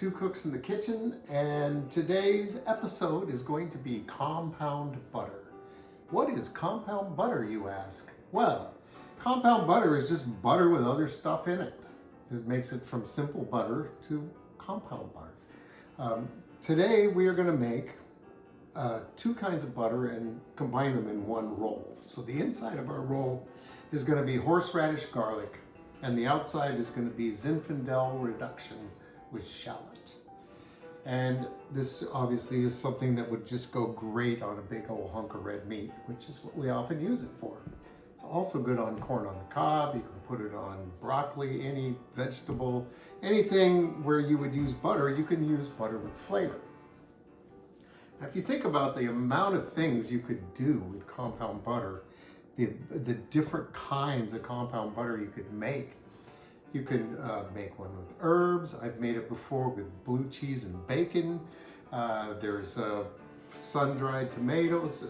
Two Cooks in the Kitchen, and today's episode is going to be compound butter. What is compound butter, you ask? Well, compound butter is just butter with other stuff in it. It makes it from simple butter to compound butter. Today we are going to make two kinds of butter and combine them in one roll. So the inside of our roll is going to be horseradish garlic, and the outside is going to be Zinfandel reduction with shallot. And this obviously is something that would just go great on a big old hunk of red meat, which is what we often use it for. It's also good on corn on the cob. You can put it on broccoli, any vegetable, anything where you would use butter, you can use butter with flavor. Now, if you think about the amount of things you could do with compound butter, the different kinds of compound butter you could make. You could make one with herbs. I've made it before with blue cheese and bacon. There's sun-dried tomatoes.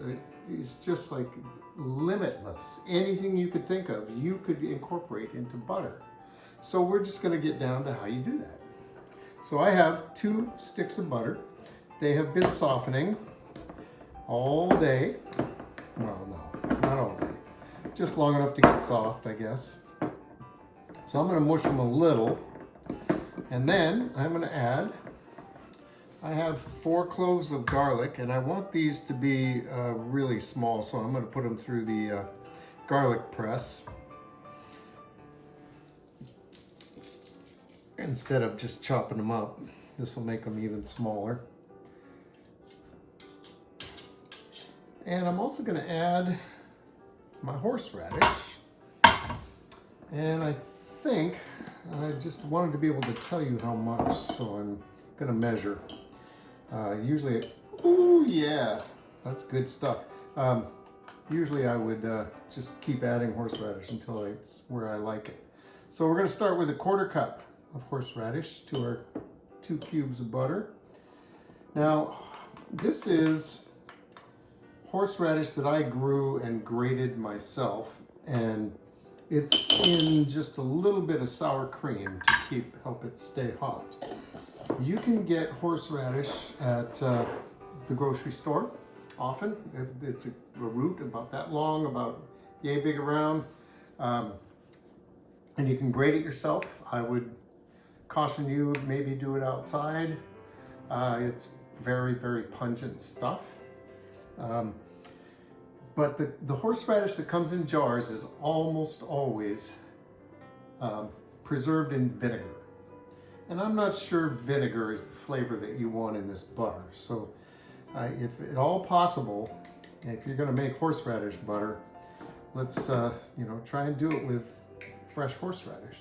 It's just like limitless. Anything you could think of, you could incorporate into butter. So we're just going to get down to how you do that. So I have 2 sticks of butter. They have been softening all day. Well, no, not all day. Just long enough to get soft, I guess. So I'm going to mush them a little, and then I'm going to add, I have 4 cloves of garlic, and I want these to be really small, so I'm going to put them through the garlic press instead of just chopping them up. This will make them even smaller. And I'm also going to add my horseradish, and I think I just wanted to be able to tell you how much, so I'm gonna measure. Usually, ooh yeah, that's good stuff. Usually I would just keep adding horseradish until it's where I like it. So we're gonna start with a 1/4 cup of horseradish to our 2 cubes of butter. Now, this is horseradish that I grew and grated myself, and it's in just a little bit of sour cream to help it stay hot. You can get horseradish at the grocery store often. It's a root about that long, about yay big around, and you can grate it yourself. I would caution you, maybe do it outside. It's very, very pungent stuff. But the horseradish that comes in jars is almost always preserved in vinegar. And I'm not sure vinegar is the flavor that you want in this butter. So if at all possible, if you're going to make horseradish butter, let's try and do it with fresh horseradish.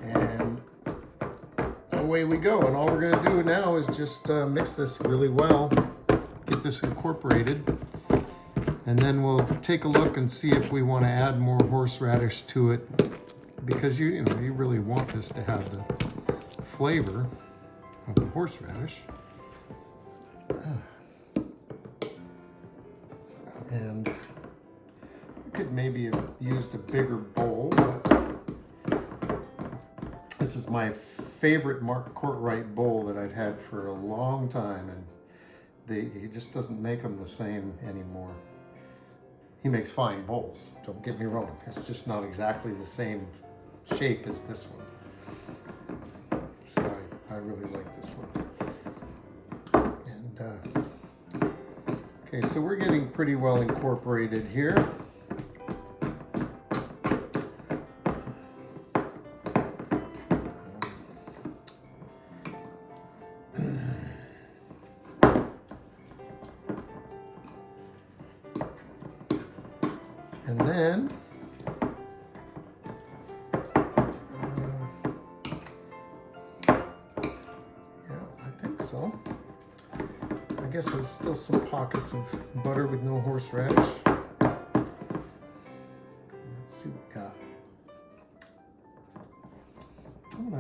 And away we go. And all we're going to do now is just mix this really well. Get this incorporated, and then we'll take a look and see if we want to add more horseradish to it, because you really want this to have the flavor of the horseradish. And you could maybe have used a bigger bowl, but this is my favorite Mark Courtwright bowl that I've had for a long time, and he just doesn't make them the same anymore. He makes fine bowls, don't get me wrong. It's just not exactly the same shape as this one. So I really like this one. And okay, so we're getting pretty well incorporated here. And then, yeah, I think so. I guess there's still some pockets of butter with no horseradish. Let's see what we got. I'm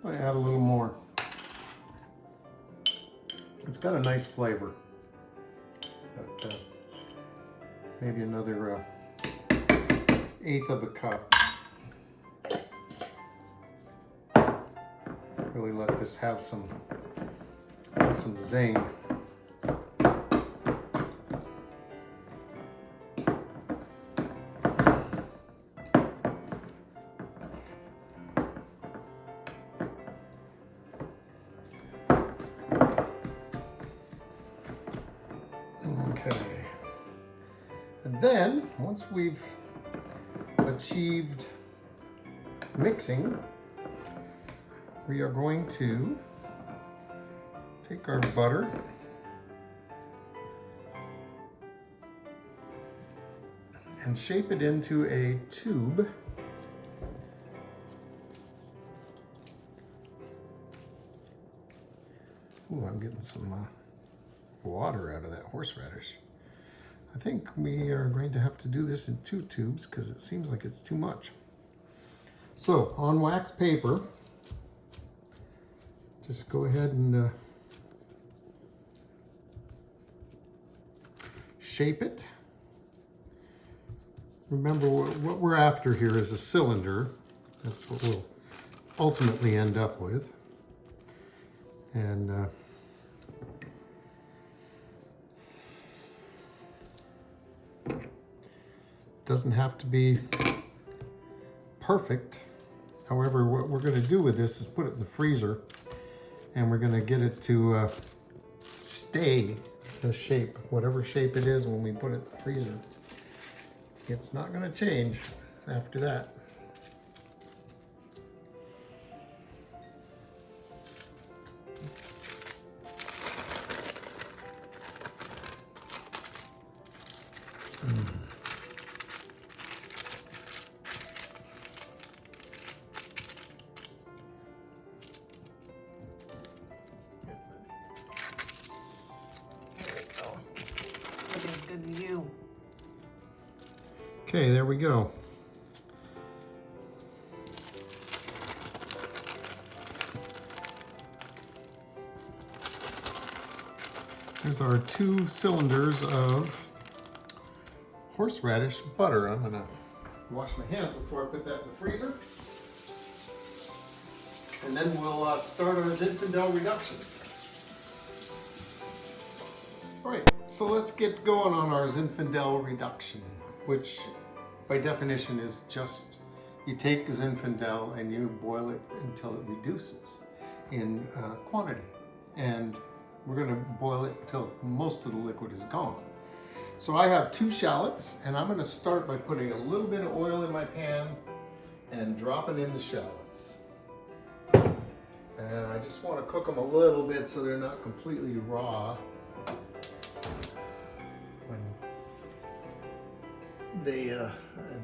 gonna add a little more. It's got a nice flavor. But, maybe another 1/8 of a cup. Really let this have some zing. Okay. And then, once we've achieved mixing, we are going to take our butter and shape it into a tube. Ooh, I'm getting some water out of that horseradish. I think we are going to have to do this in 2 tubes because it seems like it's too much. So on wax paper, just go ahead and shape it. Remember what we're after here is a cylinder. That's what we'll ultimately end up with. And doesn't have to be perfect. However, what we're going to do with this is put it in the freezer, and we're going to get it to stay the shape, whatever shape it is when we put it in the freezer. It's not going to change after that. Okay, there we go. There's our 2 cylinders of horseradish butter. I'm gonna wash my hands before I put that in the freezer. And then we'll start our Zinfandel reduction. All right, so let's get going on our Zinfandel reduction, which by definition is just you take Zinfandel and you boil it until it reduces in quantity. And we're going to boil it till most of the liquid is gone. So I have 2 shallots, and I'm going to start by putting a little bit of oil in my pan and dropping in the shallots. And I just want to cook them a little bit so they're not completely raw. They, I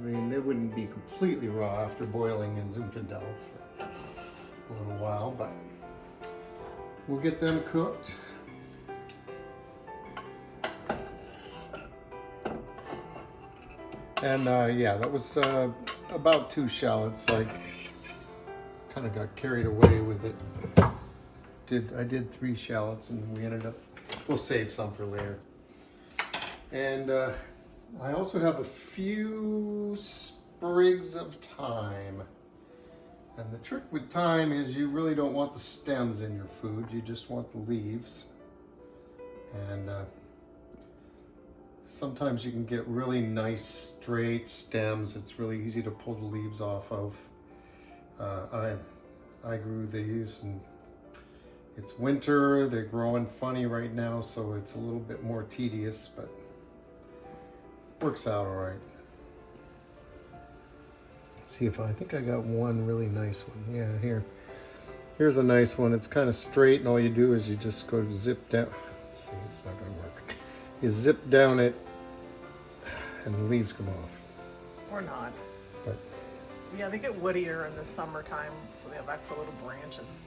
mean, they wouldn't be completely raw after boiling in Zinfandel for a little while, but we'll get them cooked. And yeah, that was about 2 shallots. I kind of got carried away with it. I did 3 shallots, and we ended up, we'll save some for later. And I also have a few sprigs of thyme. And the trick with thyme is you really don't want the stems in your food. You just want the leaves. And sometimes you can get really nice straight stems. It's really easy to pull the leaves off of. I grew these, and it's winter. They're growing funny right now, so it's a little bit more tedious, but works out all right. Let's see if I think I got one really nice one. Yeah, here's a nice one. It's kind of straight, and all you do is you just go zip down. See, it's not gonna work. You zip down it, and the leaves come off. Or not. But yeah, they get woodier in the summertime, so they have extra little branches.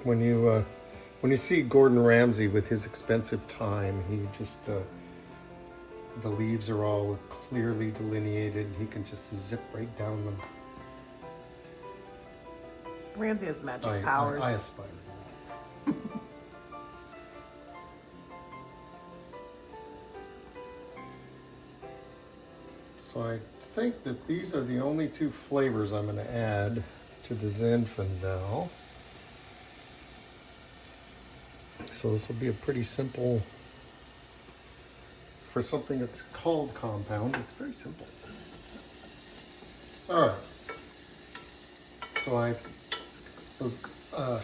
when you see Gordon Ramsay with his expensive thyme, he just the leaves are all clearly delineated. He can just zip right down them. Ramsay has magic powers. I aspire to that. So I think that these are the only 2 flavors I'm going to add to the Zinfandel. so this will be a pretty simple, for something that's called compound, it's very simple. All right, so those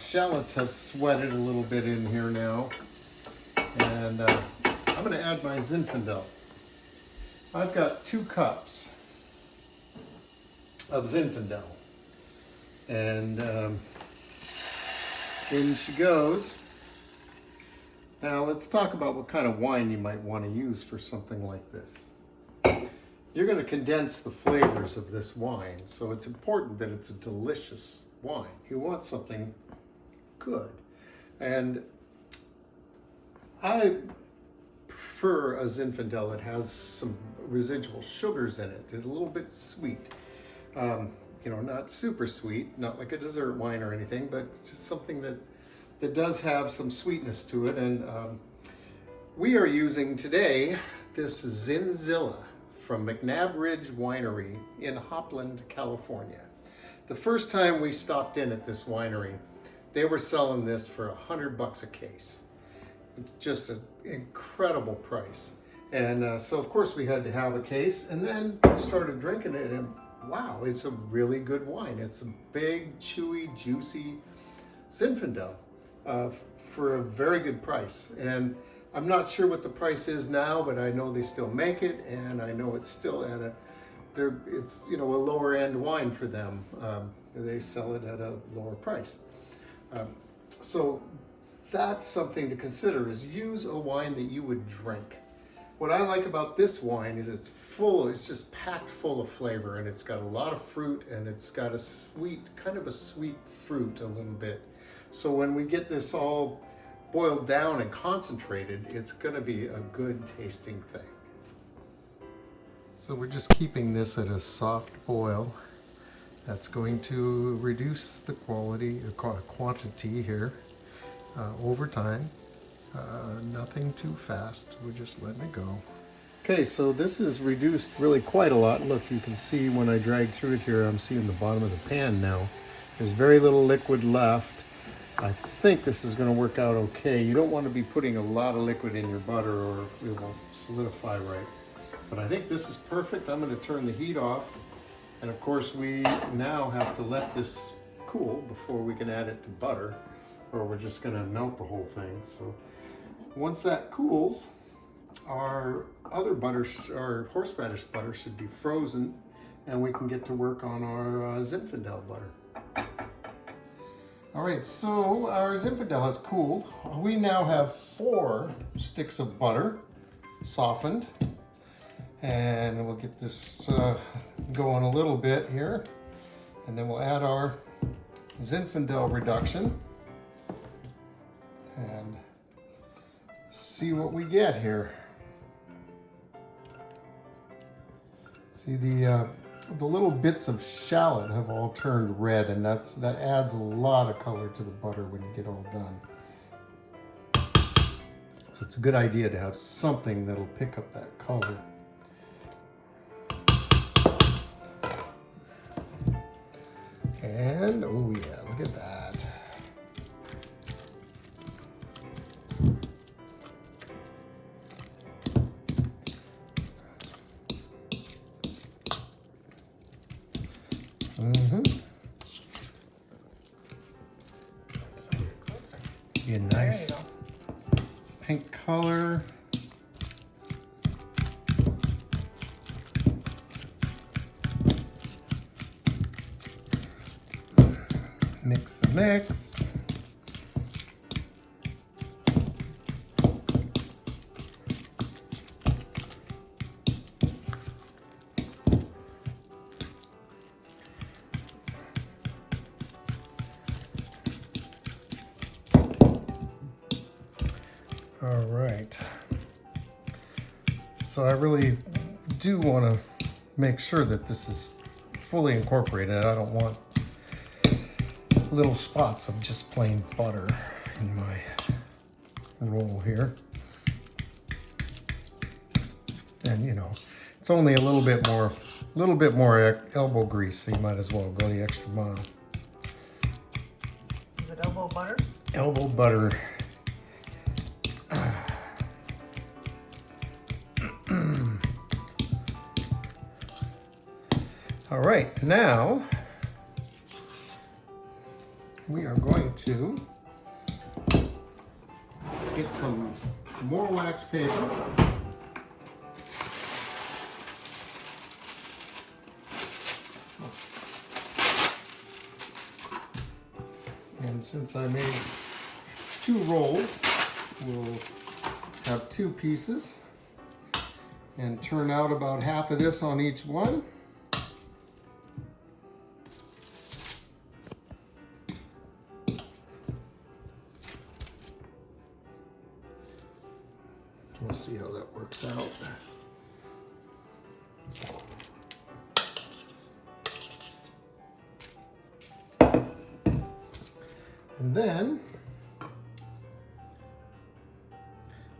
shallots have sweated a little bit in here now, and I'm going to add my Zinfandel. I've got 2 cups of Zinfandel, and in she goes. Now let's talk about what kind of wine you might want to use for something like this. You're going to condense the flavors of this wine, so it's important that it's a delicious wine. You want something good. And I prefer a Zinfandel that has some residual sugars in it. It's a little bit sweet. You know, not super sweet, not like a dessert wine or anything, but just something that does have some sweetness to it. And we are using today this Zinzilla from McNabb Ridge Winery in Hopland, California. The first time we stopped in at this winery, they were selling this for $100 a case. It's just an incredible price. And so of course we had to have a case, and then we started drinking it, and wow, it's a really good wine. It's a big, chewy, juicy Zinfandel for a very good price. And I'm not sure what the price is now, but I know they still make it, and I know it's still at it's, you know, a lower end wine for them. They sell it at a lower price. So that's something to consider, is use a wine that you would drink. What I like about this wine is it's just packed full of flavor, and it's got a lot of fruit, and it's got a sweet, kind of a sweet fruit a little bit. So when we get this all boiled down and concentrated, it's going to be a good tasting thing. So we're just keeping this at a soft boil. That's going to reduce the quantity here over time. Nothing too fast, we're just letting it go. Okay, so this is reduced really quite a lot. Look, you can see when I drag through it here, I'm seeing the bottom of the pan now. There's very little liquid left. I think this is going to work out okay. You don't want to be putting a lot of liquid in your butter or it won't solidify right. But I think this is perfect. I'm going to turn the heat off. And of course we now have to let this cool before we can add it to butter, or we're just going to melt the whole thing. So once that cools, our other butter, our horseradish butter, should be frozen, and we can get to work on our Zinfandel butter. All right, so our Zinfandel has cooled. We now have 4 sticks of butter, softened, and we'll get this going a little bit here, and then we'll add our Zinfandel reduction and see what we get here. See, the little bits of shallot have all turned red, and that adds a lot of color to the butter when you get all done. So it's a good idea to have something that'll pick up that color. And oh yeah, look at that. Be a nice pink color. Mix and mix. All right. So I really do want to make sure that this is fully incorporated. I don't want little spots of just plain butter in my roll here. And you know, it's only a little bit more elbow grease, so you might as well go the extra mile. Is it elbow butter? Elbow butter. All right, now we are going to get some more wax paper. And since I made 2 rolls, we'll have 2 pieces and turn out about half of this on each one. We'll see how that works out. And then I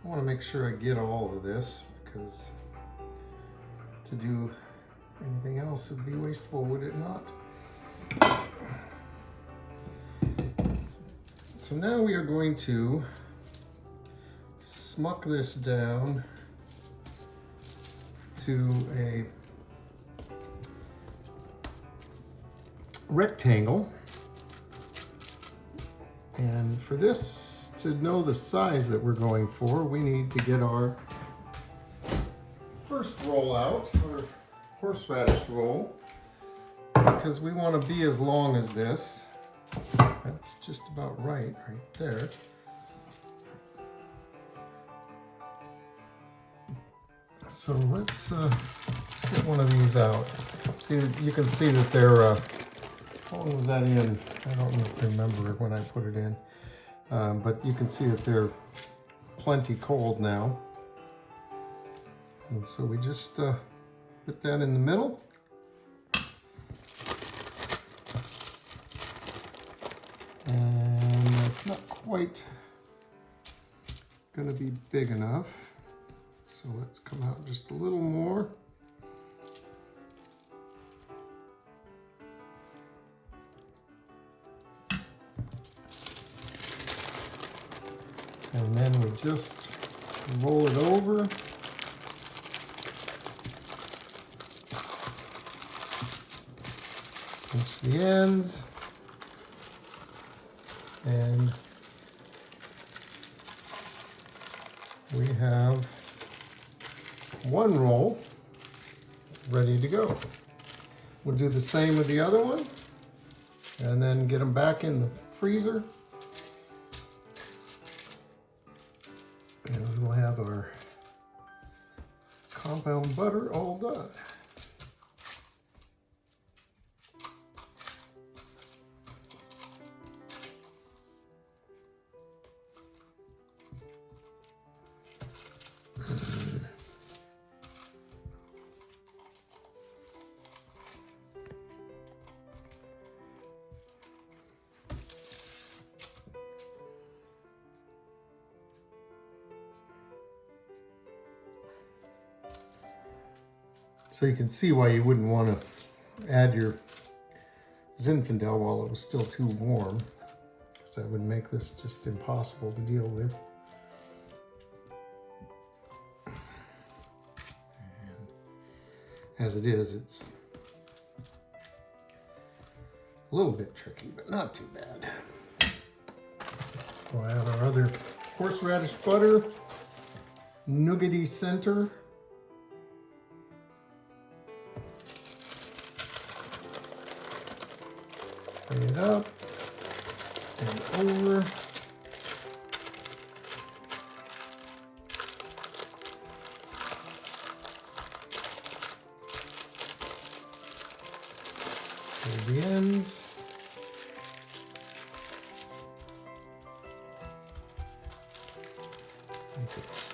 want to make sure I get all of this, because to do anything else would be wasteful, would it not? So now we are going to smuck this down to a rectangle. And for this to know the size that we're going for, we need to get our first roll out, our horseradish roll, because we want to be as long as this. That's just about right there. So let's get one of these out. See, you can see that they're, how long was that in? I don't remember when I put it in, but you can see that they're plenty cold now. And so we just put that in the middle. And it's not quite gonna be big enough. So let's come out just a little more. And then we just roll it over. Pinch the ends. And we have 1 roll ready to go. We'll do the same with the other one and then get them back in the freezer. And we'll have our compound butter all done. So you can see why you wouldn't want to add your Zinfandel while it was still too warm, because that would make this just impossible to deal with. And as it is, it's a little bit tricky, but not too bad. We'll add our other horseradish butter, nougaty center. Bring it up and over. To the ends.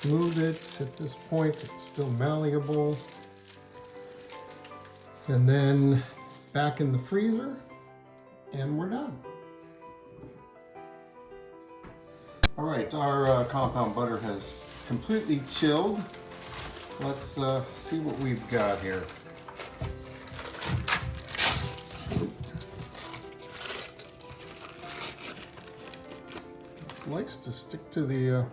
Smooth it. At this point, it's still malleable. And then back in the freezer. And we're done. All right, our compound butter has completely chilled. Let's see what we've got here. This likes to stick to the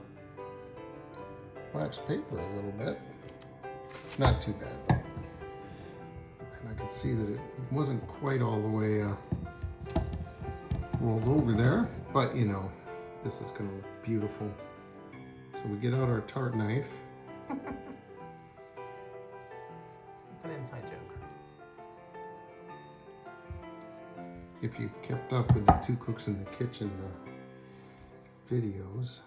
wax paper a little bit. Not too bad though. I can see that it wasn't quite all the way rolled over there, but you know, this is gonna look beautiful. So we get out our tart knife. It's an inside joke. If you've kept up with the Two Cooks in the Kitchen videos.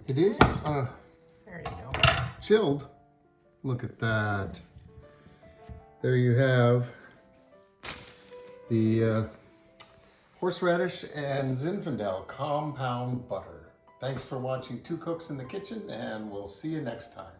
It is There you go. chilled. Look at that. There you have the horseradish and Zinfandel compound butter. Thanks for watching Two Cooks in the Kitchen, and we'll see you next time.